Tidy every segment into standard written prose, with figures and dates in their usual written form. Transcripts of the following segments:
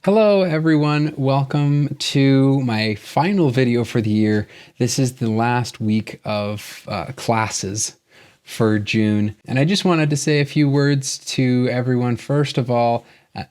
Hello everyone, welcome to my final video for the year. This is the last week of classes for June, and I just wanted to say a few words to everyone. First of all,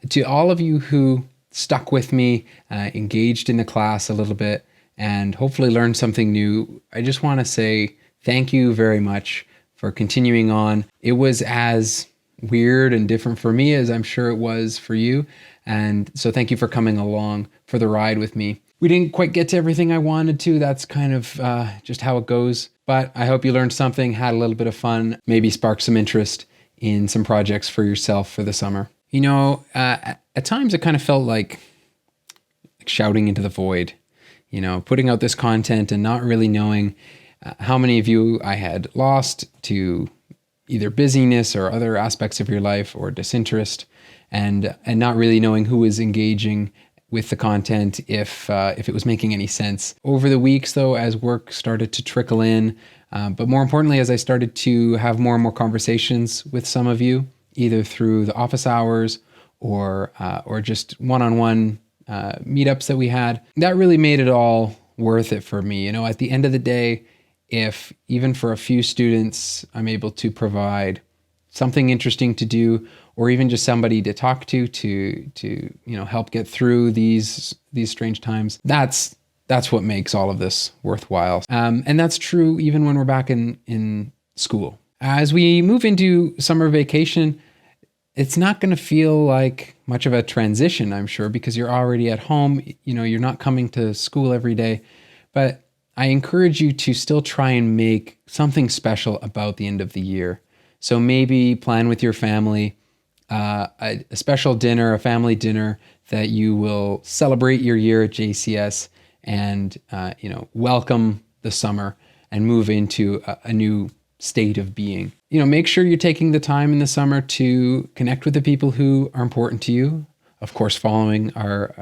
to all of you who stuck with me, engaged in the class a little bit, and hopefully learned something new. I just want to say thank you very much for continuing on. It was as weird and different for me as I'm sure it was for you. And so thank you for coming along for the ride with me. We didn't quite get to everything I wanted to. That's kind of just how it goes. But I hope you learned something, had a little bit of fun, maybe sparked some interest in some projects for yourself for the summer. You know, at times it kind of felt like shouting into the void, you know, putting out this content and not really knowing how many of you I had lost to either busyness or other aspects of your life or disinterest, and not really knowing who was engaging with the content, if it was making any sense. Over the weeks, though, as work started to trickle in, but more importantly, as I started to have more and more conversations with some of you, either through the office hours or just one-on-one meetups that we had, that really made it all worth it for me. You know, at the end of the day, if even for a few students, I'm able to provide something interesting to do, or even just somebody to talk to help get through these strange times, that's what makes all of this worthwhile. And that's true even when we're back in school. As we move into summer vacation, it's not going to feel like much of a transition, I'm sure, because you're already at home. You know, you're not coming to school every day, but I encourage you to still try and make something special about the end of the year. So maybe plan with your family a special dinner, a family dinner that you will celebrate your year at JCS and welcome the summer and move into a new state of being. You know, make sure you're taking the time in the summer to connect with the people who are important to you. Of course, following our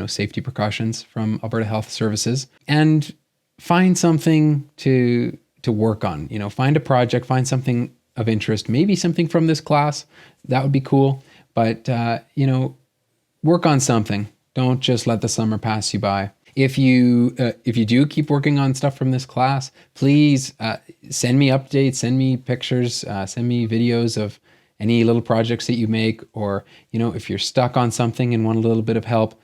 safety precautions from Alberta Health Services, and find something to work on. You know, find a project, find something of interest, maybe something from this class. That would be cool. But, work on something. Don't just let the summer pass you by. If you do keep working on stuff from this class, please send me updates, send me pictures, send me videos of any little projects that you make. Or, if you're stuck on something and want a little bit of help,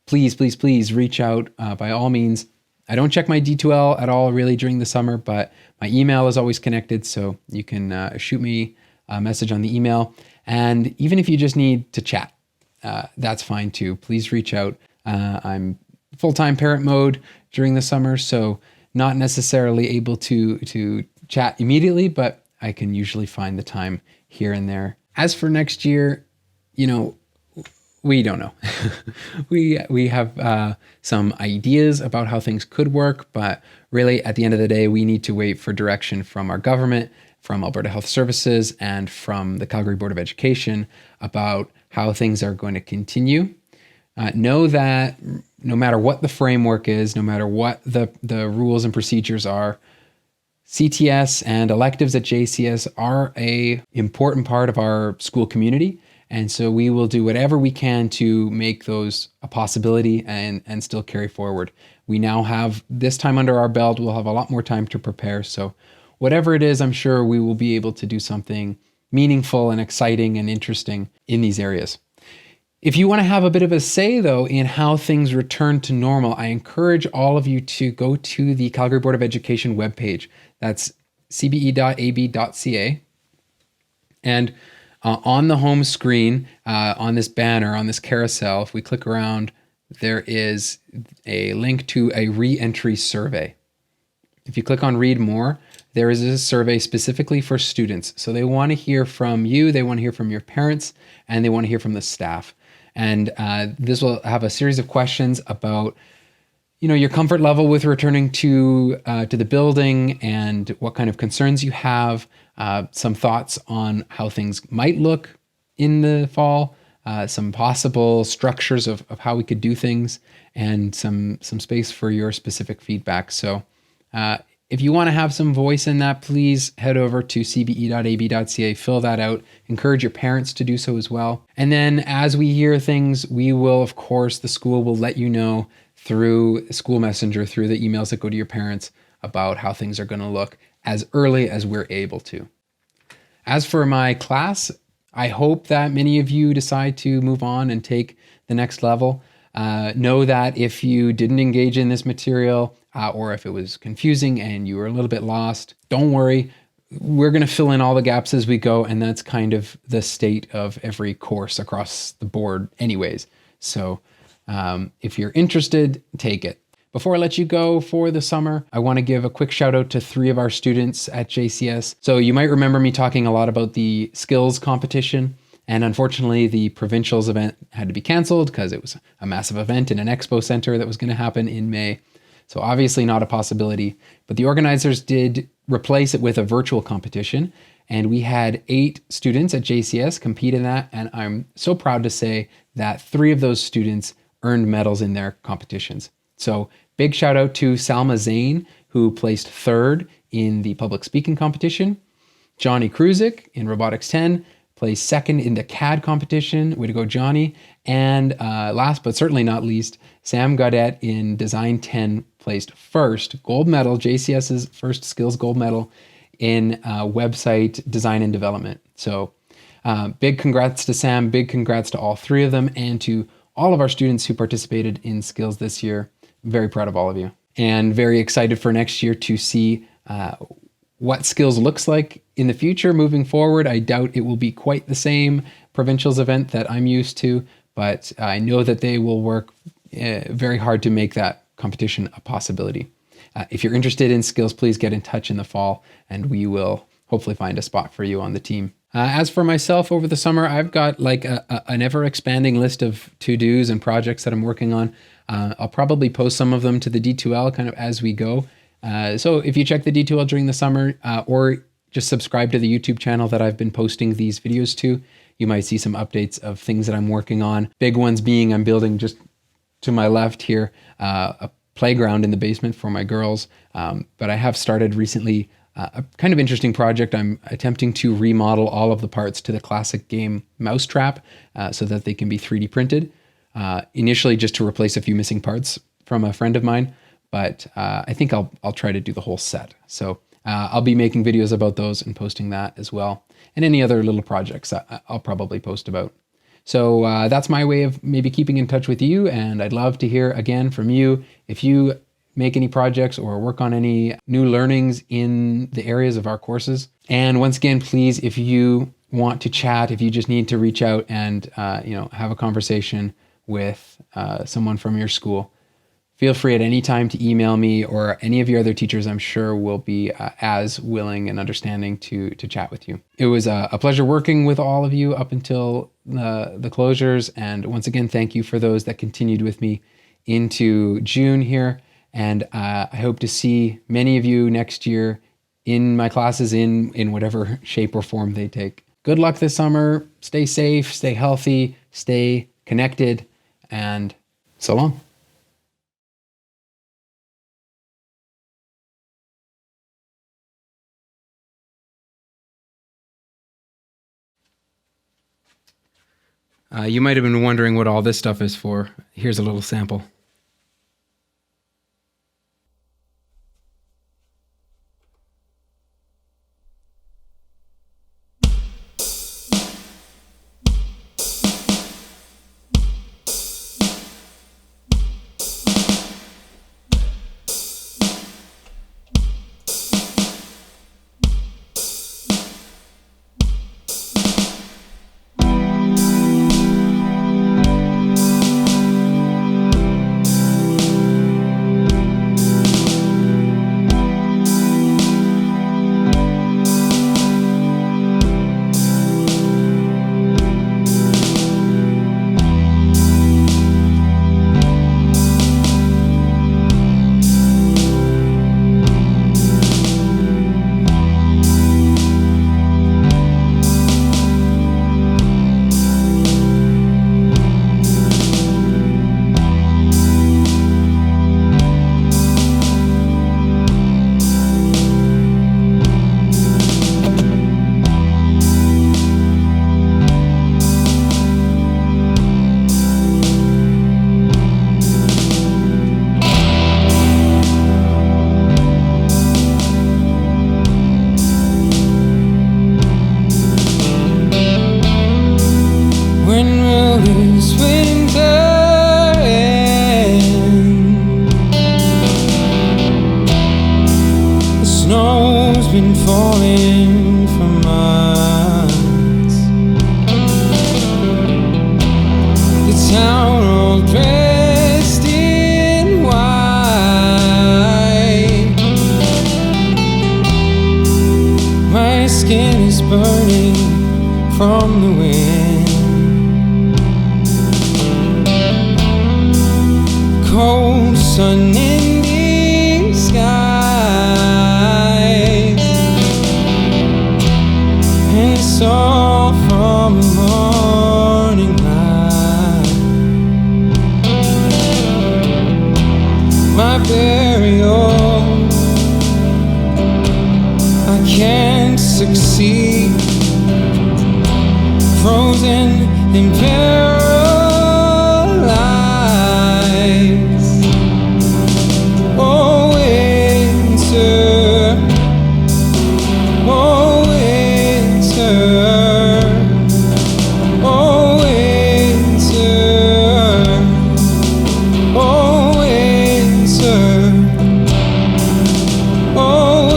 please reach out by all means. I don't check my D2L at all really during the summer, but my email is always connected, so you can shoot me a message on the email. And even if you just need to chat, that's fine too. Please reach out. I'm full-time parent mode during the summer, so not necessarily able to chat immediately, but I can usually find the time here and there. As for next year, we don't know. we have some ideas about how things could work, but really at the end of the day, we need to wait for direction from our government, from Alberta Health Services, and from the Calgary Board of Education about how things are going to continue. Know that no matter what the framework is, no matter what the rules and procedures are, CTS and electives at JCS are an important part of our school community. And so we will do whatever we can to make those a possibility and still carry forward. We now have this time under our belt. We'll have a lot more time to prepare. So whatever it is, I'm sure we will be able to do something meaningful and exciting and interesting in these areas. If you want to have a bit of a say, though, in how things return to normal, I encourage all of you to go to the Calgary Board of Education webpage. That's cbe.ab.ca. And on the home screen, on this banner, on this carousel, if we click around, there is a link to a re-entry survey. If you click on read more, there is a survey specifically for students. So they want to hear from you, they want to hear from your parents, and they want to hear from the staff. And this will have a series of questions about your comfort level with returning to the building and what kind of concerns you have, some thoughts on how things might look in the fall, some possible structures of how we could do things, and some space for your specific feedback. So if you want to have some voice in that, please head over to cbe.ab.ca, fill that out, encourage your parents to do so as well. And then as we hear things, we will, of course, the school will let you know through School Messenger, through the emails that go to your parents about how things are going to look as early as we're able to. As for my class, I hope that many of you decide to move on and take the next level. Know that if you didn't engage in this material or if it was confusing and you were a little bit lost, don't worry. We're going to fill in all the gaps as we go, and that's kind of the state of every course across the board anyways. So if you're interested, take it. Before I let you go for the summer, I want to give a quick shout out to 3 of our students at JCS. So you might remember me talking a lot about the skills competition, and unfortunately the provincials event had to be canceled because it was a massive event in an expo center that was going to happen in May. So obviously not a possibility, but the organizers did replace it with a virtual competition, and we had 8 students at JCS compete in that, and I'm so proud to say that 3 of those students earned medals in their competitions. So big shout out to Salma Zain, who placed 3rd in the public speaking competition. Johnny Kruzik in Robotics 10 placed 2nd in the CAD competition. Way to go, Johnny. And last but certainly not least, Sam Gaudet in Design 10 placed 1st, gold medal, JCS's first skills gold medal in website design and development. So big congrats to Sam, big congrats to all 3 of them, and to all of our students who participated in skills this year. Very proud of all of you, and very excited for next year to see what skills looks like in the future moving forward. I doubt it will be quite the same provincials event that I'm used to, but I know that they will work very hard to make that competition a possibility. If you're interested in skills, please get in touch in the fall, and we will hopefully find a spot for you on the team. As for myself over the summer, I've got like an ever expanding list of to-dos and projects that I'm working on. I'll probably post some of them to the D2L kind of as we go. So if you check the D2L during the summer or just subscribe to the YouTube channel that I've been posting these videos to, you might see some updates of things that I'm working on. Big ones being I'm building just to my left here a playground in the basement for my girls. But I have started recently a kind of interesting project. I'm attempting to remodel all of the parts to the classic game Mousetrap so that they can be 3D printed. Initially just to replace a few missing parts from a friend of mine, but I think I'll try to do the whole set. So I'll be making videos about those and posting that as well. And any other little projects I'll probably post about. So that's my way of maybe keeping in touch with you, and I'd love to hear again from you. If you make any projects or work on any new learnings in the areas of our courses. And once again, please, if you want to chat, if you just need to reach out and have a conversation with someone from your school, feel free at any time to email me, or any of your other teachers I'm sure will be as willing and understanding to chat with you. It was a pleasure working with all of you up until the closures. And once again, thank you for those that continued with me into June here. And I hope to see many of you next year in my classes in whatever shape or form they take. Good luck this summer. Stay safe, stay healthy, stay connected, and so long. You might have been wondering what all this stuff is for. Here's a little sample. town all dressed in white. My skin is burning from the wind. Cold sun in the skies, and it's all from the morning light. My burial, I can't succeed, frozen in paralyzed. Oh winter, oh winter, oh winter, oh winter, oh winter, oh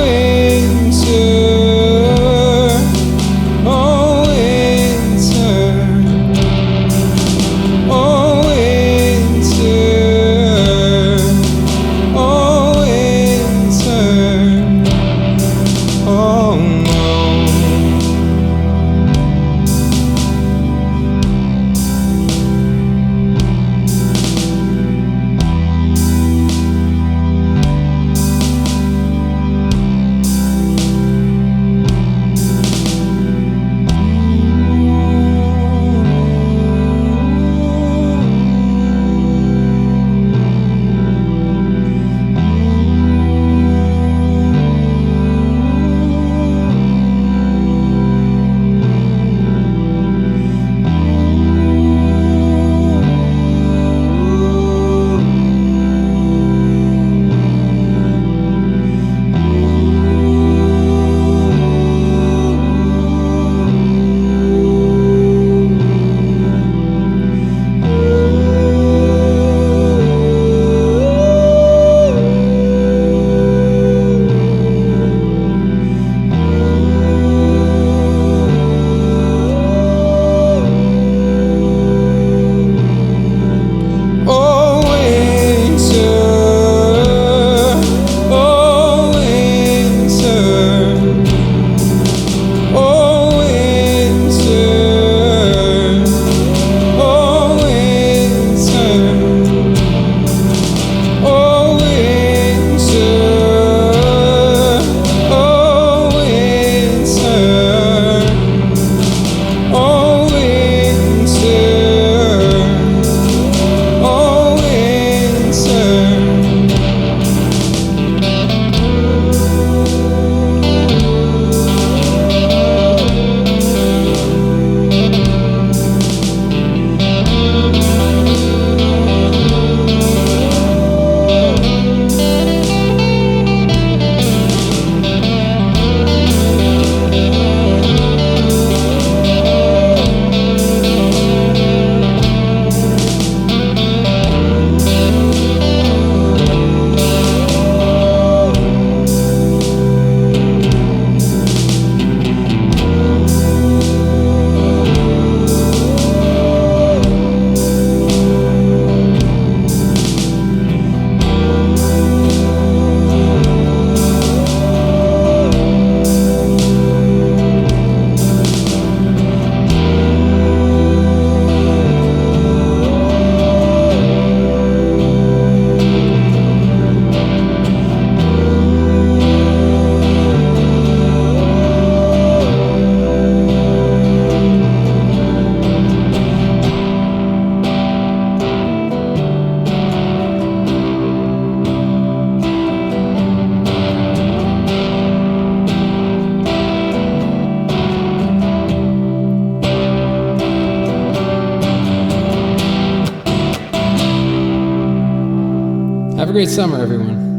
winter, oh winter, oh winter, oh no. Have a great summer, everyone.